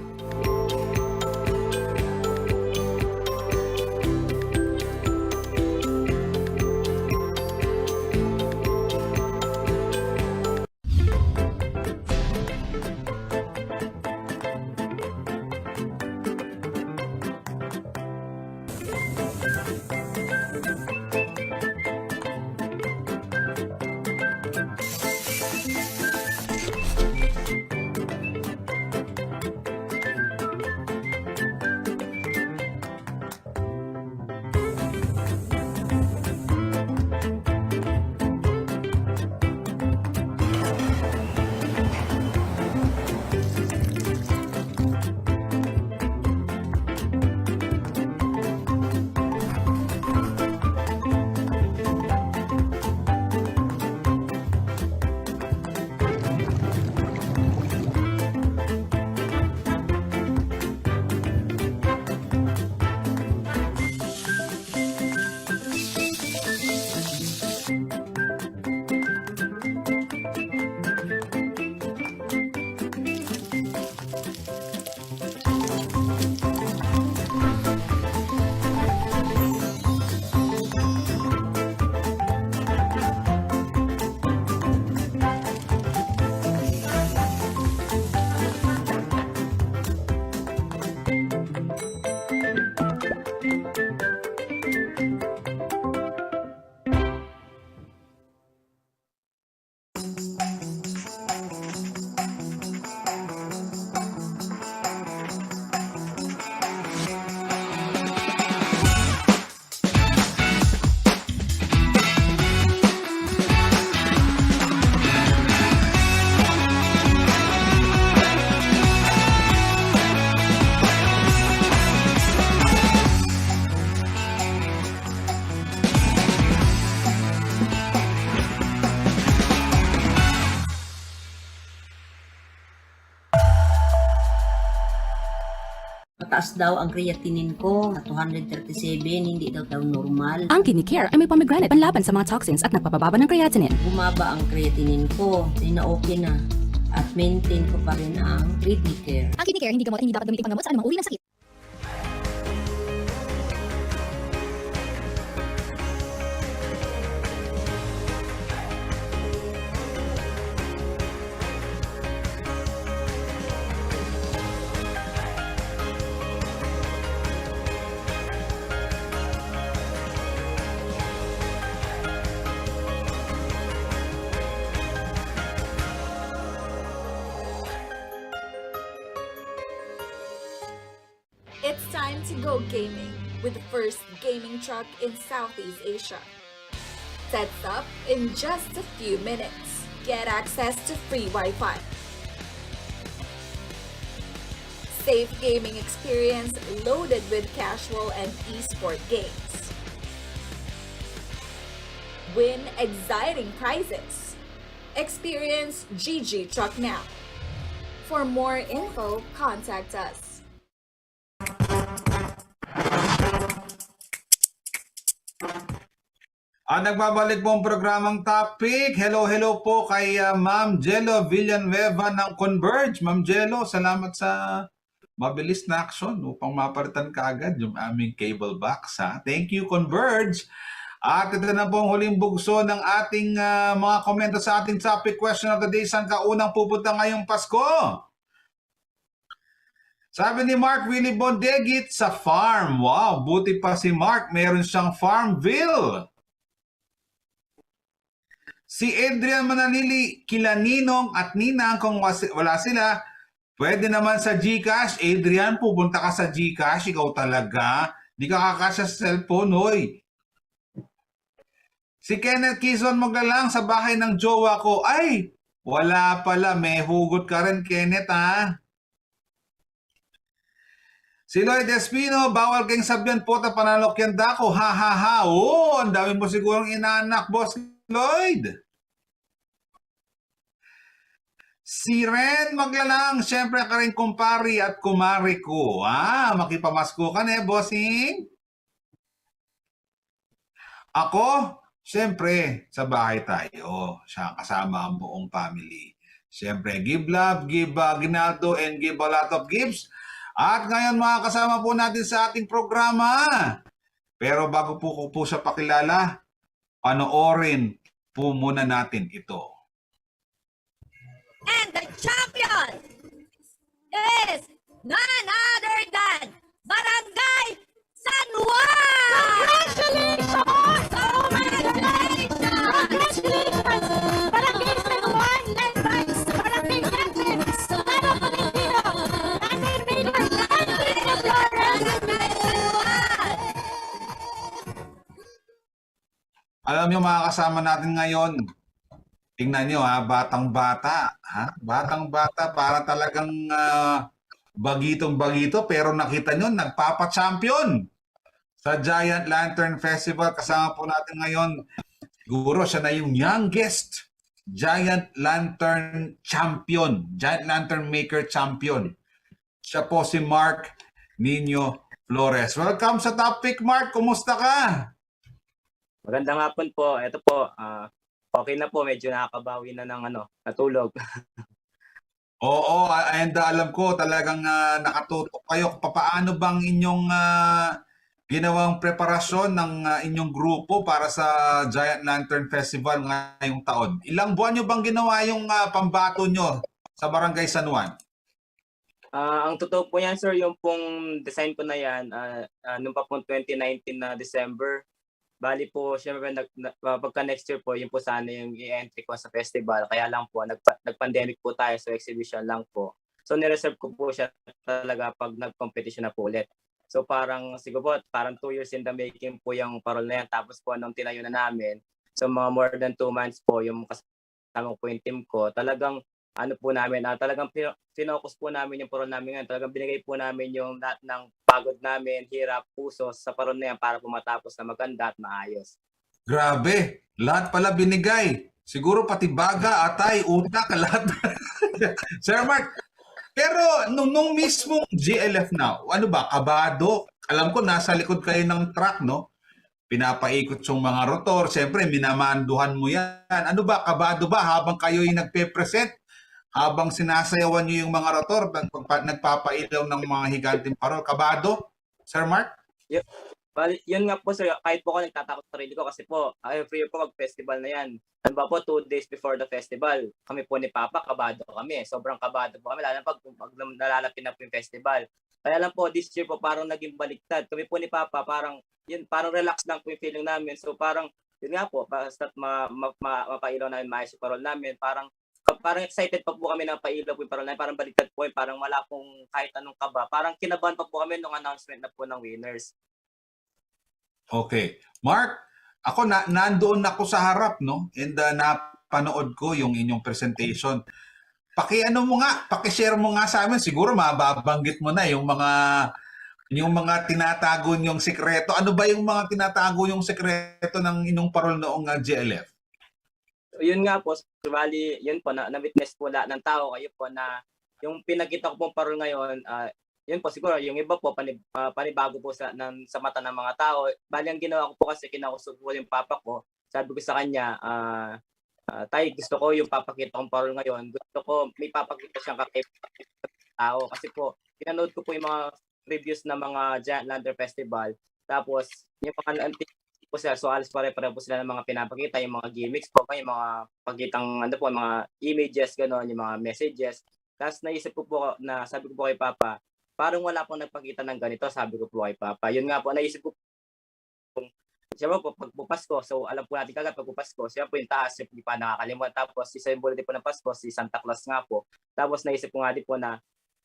Speaker 11: Mataas daw ang creatinine ko, 237, hindi daw normal.
Speaker 12: Ang Kidney Care ay may pomegranate panlaban sa mga toxins at nagpapababa ng creatinine.
Speaker 11: Bumaba ang creatinine ko, okay na. At maintain ko pa rin ang Kidney Care.
Speaker 12: Ang Kidney Care hindi gamot, hindi dapat gamitin panggamot sa anumang uri ng sakit.
Speaker 13: time to go gaming with the first gaming truck in Southeast Asia. Sets up in just a few minutes. Get access to free Wi-Fi. Safe gaming experience loaded with casual and esport games. Win exciting prizes. Experience GG Truck now. For more info, contact us.
Speaker 1: Nagbabalik po ang programang topic. Hello po kay Ma'am Jello Villanueva ng Converge. Ma'am Jello, salamat sa mabilis na action upang mapalitan kaagad yung aming cable box. Thank you, Converge. At ito na po ang huling bugso ng ating mga komento sa ating topic question of the day. Saan ka unang pupunta ngayong Pasko? Sabi ni Mark Willie Bondegit, sa farm. Wow, buti pa si Mark. Meron siyang Farmville. Si Adrian Manalili, kila Ninong at Ninang, kung wala sila, pwede naman sa GCash. Adrian, pupunta ka sa GCash. Ikaw talaga. Di ka kakasya sa cellphone, hoy. Si Kenneth Kizon maglalang sa bahay ng jowa ko. Ay, wala pala. May hugot ka rin, Kenneth, ha? Si Lloyd Espino, bawal kang sabyan po ta panalokyan dako. Ha, ha, ha. Oo, ang dami mo sigurong inaanak, Boss Lloyd. Si Ren maglalang, siyempre ka rin kumpari at kumari ko. Makipamasko ka na, bossing. Ako, siyempre, sa bahay tayo. Siya kasama ang buong family. Siyempre, give love, give ginaldo, and give a lot of gifts. At ngayon mga kasama po natin sa ating programa. Pero bago po ko siya pakilala, panoorin po muna natin ito.
Speaker 14: And the champion is none other than Barangay San Juan! Congratulations! Congratulations! Barangay San Juan, led by Barangay Captain, Tano Pilipino, Randy Maynard, Randy Flores, San Juan!
Speaker 1: Alam niyo mga kasama natin ngayon, tingnan nyo batang-bata. Batang-bata, para talagang bagitong-bagito. Pero nakita nyo, nagpapa-champion sa Giant Lantern Festival. Kasama po natin ngayon, siguro siya na yung youngest Giant Lantern Champion. Giant Lantern Maker Champion. Siya po si Mark Nino Flores. Welcome sa topic, Mark. Kumusta ka?
Speaker 15: Magandang hapon po. Ito po, okay na po, medyo nakakabawi na ng natulog.
Speaker 1: Oo, and alam ko talagang nakatutok kayo. Paano bang inyong ginawang preparasyon ng inyong grupo para sa Giant Lantern Festival ngayong taon? Ilang buwan nyo bang ginawa yung pambato nyo sa Barangay San Juan?
Speaker 15: Ang totoo po yan, sir, yung pong design ko na yan, nung pa pong 2019 na December, bali po, syempre, pagka next year po, yun po sana yung i-entry ko sa festival. Kaya lang po, nag-pandemic po tayo, so exhibition lang po. So, nireserve ko po siya talaga pag nag-competition na po ulit. So, parang, siguro po, parang 2 years in the making po yung parol na yan. Tapos po, nung tinayo na namin, so mga more than 2 months po, yung kasama po yung team ko, talagang, talagang finokus po namin yung parol namin ngayon. Talagang binigay po namin yung lahat ng pagod namin, hirap, puso sa parol na yan para pumatapos na maganda at maayos.
Speaker 1: Grabe, lahat pala binigay. Siguro pati baga, atay, utak, lahat. Sir Mark, pero nung mismong GLF Now, ano ba, kabado? Alam ko nasa likod kayo ng truck, no? Pinapaikot yung mga rotor, siyempre minamanduhan mo yan. Ano ba, kabado ba habang kayo'y nagpe-present? Habang sinasayawan nyo yung mga rotor, nagpapailaw ng mga higanting parol. Kabado, Sir Mark?
Speaker 15: Yun nga po, sir, kahit po ako nagtatakot sa sarili ko kasi po, every year po mag-festival na yan. Ano ba po, 2 days before the festival, kami po ni Papa, kabado kami. Sobrang kabado po kami, lalo na pag nalalapit na po yung festival. Kaya lang po, this year po parang naging baliktad. Kami po ni Papa, parang relax lang po yung feeling namin. So parang, yun nga po, basta mapailaw namin, maayos yung parol namin, parang parang excited pa po kami na pailaw po yung parol na yun. Parang baliktad po yun. Parang wala pong kahit anong kaba. Parang kinabahan pa po kami nung announcement na po ng winners.
Speaker 1: Okay. Mark, ako nandoon ako sa harap, no? And napanood ko yung inyong presentation. Paki-ano mo nga, paki-share mo nga sa amin. Siguro mababanggit mo na yung mga tinatago niyong sekreto. Ano ba yung mga tinatago yung sekreto ng inyong parol noong GLF?
Speaker 15: Yun nga po, bali, yun po, na-witness po lahat ng tao kayo po na yung pinakita ko pong parol ngayon, yun po siguro, yung iba po, panibago po sa mata ng mga tao. Bali, ang ginawa ko po kasi kinausap ko yung papa ko. Sabi ko sa kanya, tay, gusto ko yung papakita kong parol ngayon. Gusto ko may papakita siyang tao. Kasi po, pinanood ko po yung mga reviews ng mga Giant Lander Festival. Tapos, yung mga po sila, so alas pare-pare po sila ng mga pinapakita, yung mga gimmicks po, yung mga pagkitang, ano po, mga images, gano'n, yung mga messages. Tapos naisip ko po, sabi ko po kay Papa, parang wala pong nagpakita ng ganito, sabi ko po kay Papa. Yun nga po, naisip ko siyempre po, pagpupasko, so alam po natin kagad pagpupasko, siya po yung taas, yung hindi pa nakakalimutan. Tapos, isa yung bulletin po ng Pasko, si Santa Claus nga po. Tapos, naisip ko nga din po na,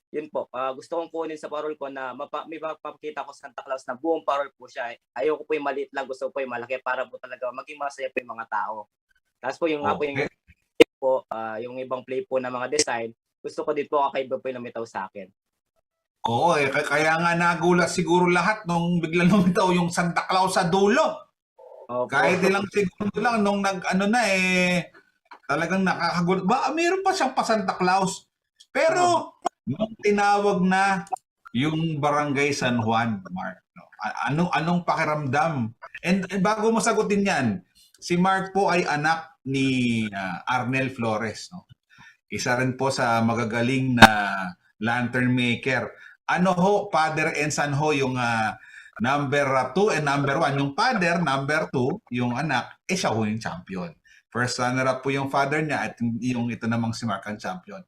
Speaker 15: yun po, gusto kong kunin sa parol ko na may mapapakita ko sa Santa Claus na buong parol po siya. Ayoko po yung maliit lang, gusto ko po yung malaki para po talaga maging masaya po yung mga tao. Tapos po yung nga po yung ibang play po na mga design, gusto ko din po kakaiba po yung lumitaw sa akin.
Speaker 1: Oo, kaya nga nagulat siguro lahat nung biglang lumitaw yung Santa Claus sa dulo.
Speaker 15: Opo.
Speaker 1: Kahit ilang segundo lang nung talagang nakakagulat. Mayroon pa siyang pa Santa Claus. Pero nung tinawag na yung Barangay San Juan, Mark, anong pakiramdam? And bago mo sagutin yan, si Mark po ay anak ni Arnel Flores, no? Isa rin po sa magagaling na lantern maker. Ano ho, father and son ho, yung number 2 and number 1. Yung father, number 2, yung anak, siya ho yung champion. First runner-up po yung father niya at yung ito namang si Mark ang champion.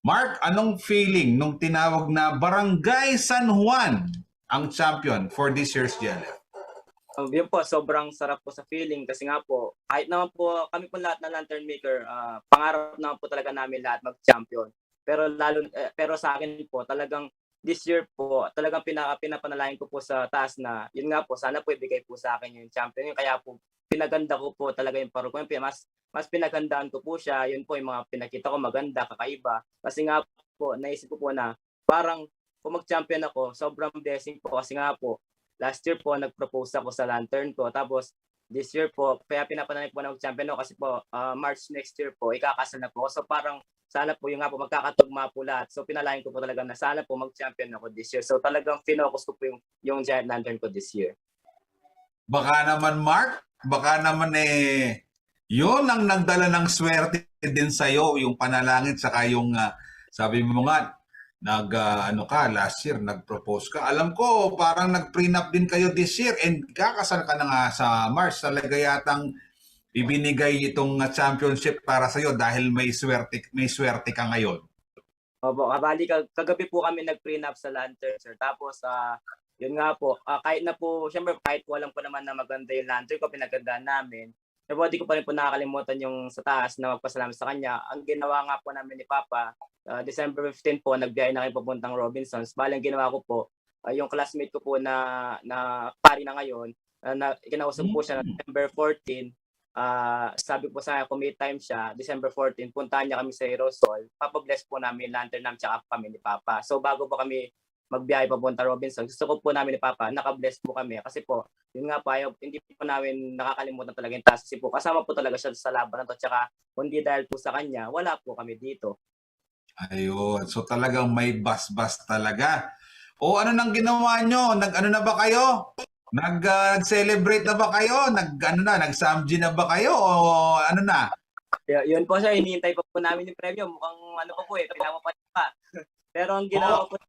Speaker 1: Mark, anong feeling nung tinawag na Barangay San Juan ang champion for this year's GLF?
Speaker 15: Yun po, sobrang sarap po sa feeling kasi nga po, kahit naman po kami po lahat na lantern maker, pangarap naman po talaga namin lahat mag-champion. Pero sa akin po, talagang this year po, talagang pinapanalangin ko po sa taas na, yun nga po, sana po ibigay po sa akin yung champion. Kaya po, pinaganda ko po talaga yung parol ko. Mas pinagandaan ko po siya, yun po yung mga pinakita ko maganda, kakaiba. Kasi nga po, naisip ko po na parang kung mag-champion ako, sobrang blessing po kasi nga po, last year po, nag-propose ako sa lantern ko. Tapos, this year po, kaya pinapanalangin po na mag-champion ako kasi po, March next year po, ikakasal na po. So parang, sana po yung nga po, magkakatugma po lahat. So pinalangin ko po talaga na sana po mag-champion ako this year. So talagang finokus ko po yung Giant Lantern ko this year.
Speaker 1: Baka naman, Mark, yun ang nagdala ng swerte din sa'yo, yung panalangin, saka yung, sabi mo nga, last year, nag-propose ka. Alam ko, parang nag-prenup din kayo this year and kakasal ka na nga sa March. Talaga yatang ibinigay itong championship para sa'yo dahil may swerte ka ngayon.
Speaker 15: Opo, kabali, kagabi po kami nag-prenup sa lantern, sir. Tapos, yun nga po, kahit na po, syempre, kahit po alam ko naman na maganda yung lantern ko, pinagandaan namin. Pero di ko pa rin po nakakalimutan yung sa taas na magpasalamat sa kanya. Ang ginawa nga po namin ni Papa, December 15 po, nagbiyahe na kayo papuntang Robinsons. Bali, ang ginawa ko po, yung classmate ko po na pari na ngayon, kinausap po siya na December 14, sabi po sa kanya, kung may time siya, December 14, puntahan niya kami sa Aerosol, papabless po namin yung lantern namin tsaka kami ni Papa. So bago po kami magbiyahe papunta Robinson, gusto ko po namin ni Papa, naka-bless po kami. Kasi po, yun nga po, hindi po namin nakakalimutan talaga yung task. Kasi po, kasama po talaga siya sa laban na to. Tsaka, kundi dahil po sa kanya, wala po kami dito.
Speaker 1: Ayun. So talagang may bas-bas talaga. O ano nang ginawa nyo? Nag-ano na ba kayo? Nag-celebrate na ba kayo? Nag-samji na ba kayo? O ano na?
Speaker 15: Yun po siya, hinihintay pa po namin yung premyo. Mukhang ano pa po pinapapalip pa. Pero ang ginawa ko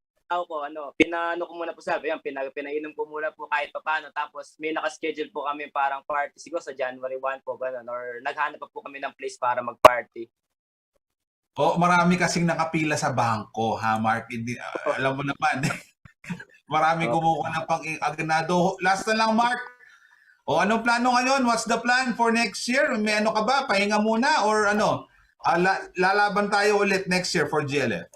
Speaker 15: pinano ko muna po sabi, pinainom ko muna po kahit pa paano. Tapos may nakaschedule po kami parang party siguro sa January 1 po, ganun. Or naghanap pa po kami ng place para mag-party.
Speaker 1: Marami kasing nakapila sa bangko, ha, Mark? Alam mo naman, marami kumukuha ng pang-agnado. Last na lang, Mark. Anong plano ngayon? What's the plan for next year? May ano ka ba? Pahinga muna? Or ano? lalaban tayo ulit next year for GLF?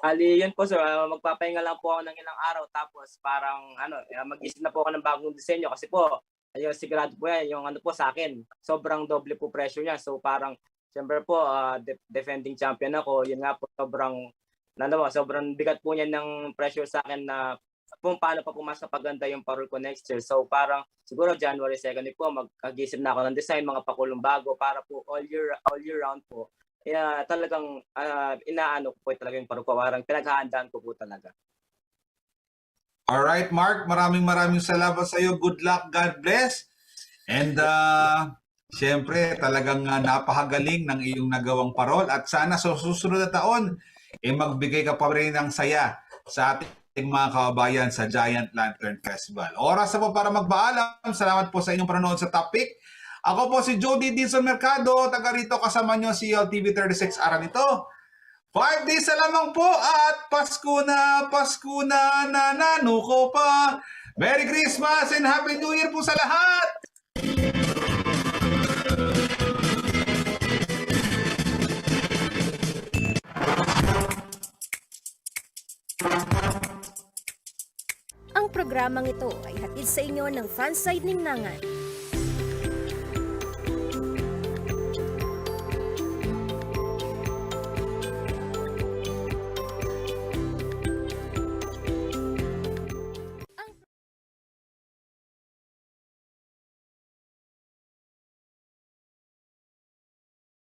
Speaker 15: Ali, yun po sir, magpapahinga lang po ako ng ilang araw tapos parang mag-isip na po ako ng bagong disenyo kasi po, ayun, sigurado po yan, yung po sa akin, sobrang doble po pressure niya. So parang, siyempre po, defending champion ako, yun nga po, sobrang bigat po niya ng pressure sa akin na kung paano pa mas napaganda yung parol ko next year. So parang siguro January 2nd po mag-isip na ako ng design, mga pakulong bago para po all year round po. Kaya talagang inaano ko po talaga yung parol ko. Parang pinaghahandaan ko po talaga.
Speaker 1: Alright, Mark, maraming salamat sa iyo. Good luck, God bless. And siyempre, talagang napakagaling ng iyong nagawang parol at sana sa susunod na taon, magbigay ka pa rin ng saya sa ating mga kababayan sa Giant Lantern Festival. Oras na po para magpaalam. Salamat po sa inyong panonood sa topic. Ako po si Jody Dizon Mercado, taga rito kasama nyo si LTV 36 araw nito. 5 days na lamang po at Pasko na nanuko pa. Merry Christmas and Happy New Year po sa lahat!
Speaker 2: Ang programang ito ay hatid sa inyo ng Fanside Ninangan.